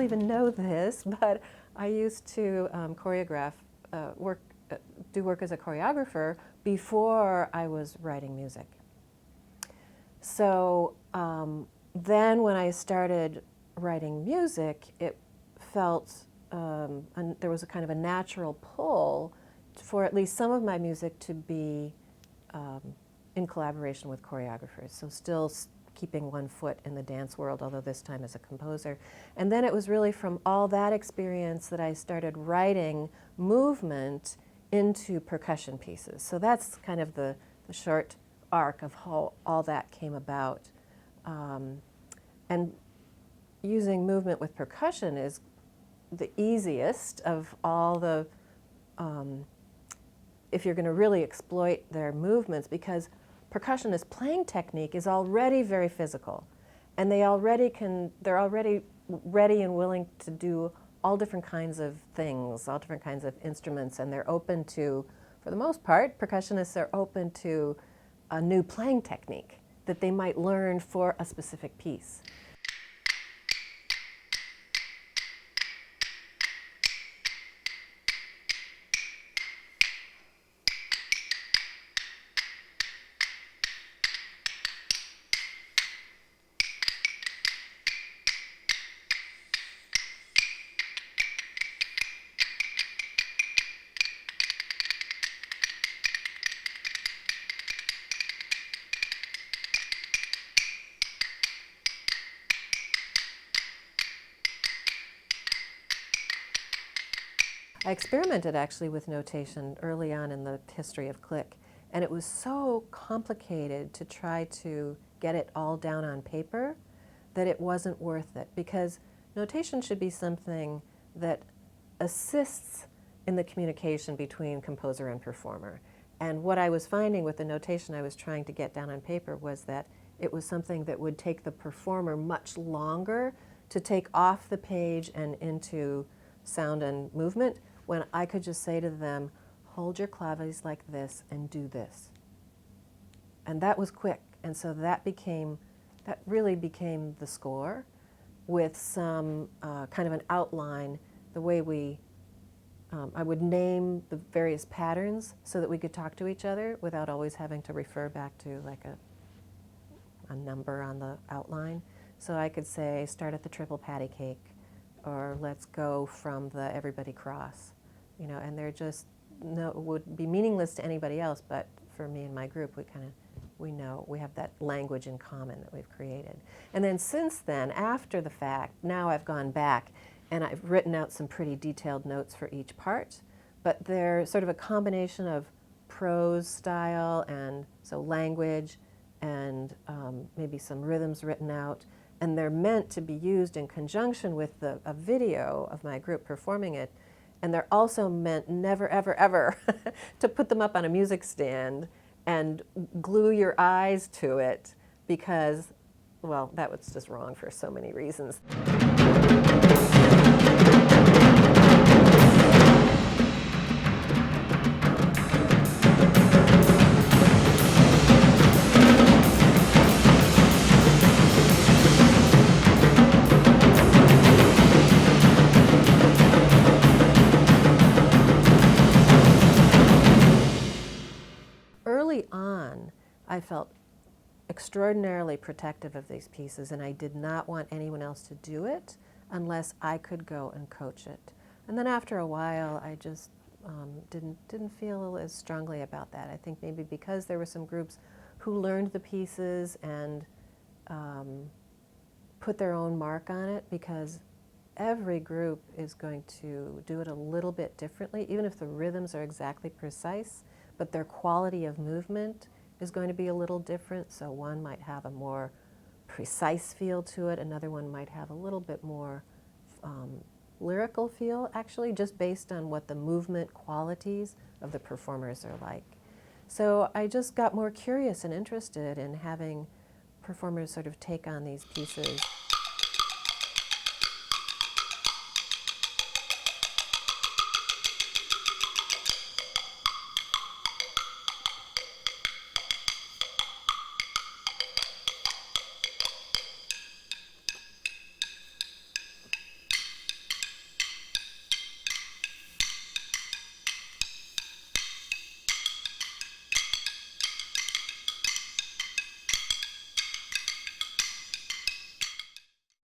even know this, but I used to choreograph, do work as a choreographer before I was writing music. So then when I started writing music, it felt, there was a kind of a natural pull for at least some of my music to be in collaboration with choreographers. So still keeping one foot in the dance world, although this time as a composer. And then it was really from all that experience that I started writing movement into percussion pieces. So that's kind of the short arc of how all that came about. And using movement with percussion is the easiest of all the, if you're going to really exploit their movements, because percussionist playing technique is already very physical, and they're already ready and willing to do all different kinds of things, all different kinds of instruments, and they're open to, for the most part, percussionists are open to a new playing technique that they might learn for a specific piece. I experimented actually with notation early on in the history of Click, and it was so complicated to try to get it all down on paper that it wasn't worth it, because notation should be something that assists in the communication between composer and performer. And what I was finding with the notation I was trying to get down on paper was that it was something that would take the performer much longer to take off the page and into sound and movement, when I could just say to them, hold your claves like this and do this. And that was quick. And so that really became the score, with some kind of an outline, the way I would name the various patterns so that we could talk to each other without always having to refer back to like a number on the outline. So I could say, start at the triple patty cake, or let's go from the everybody cross, and they're just, would be meaningless to anybody else, but for me and my group, we know, we have that language in common that we've created. And then since then, after the fact, now I've gone back and I've written out some pretty detailed notes for each part, but they're sort of a combination of prose style, and so language, and maybe some rhythms written out. And they're meant to be used in conjunction with a video of my group performing it. And they're also meant never, ever, ever to put them up on a music stand and glue your eyes to it, because, well, that was just wrong for so many reasons. Early on, I felt extraordinarily protective of these pieces, and I did not want anyone else to do it unless I could go and coach it. And then after a while, I just didn't feel as strongly about that. I think maybe because there were some groups who learned the pieces and put their own mark on it, because every group is going to do it a little bit differently, even if the rhythms are exactly precise, but their quality of movement is going to be a little different. So one might have a more precise feel to it, another one might have a little bit more lyrical feel, actually, just based on what the movement qualities of the performers are like. So I just got more curious and interested in having performers sort of take on these pieces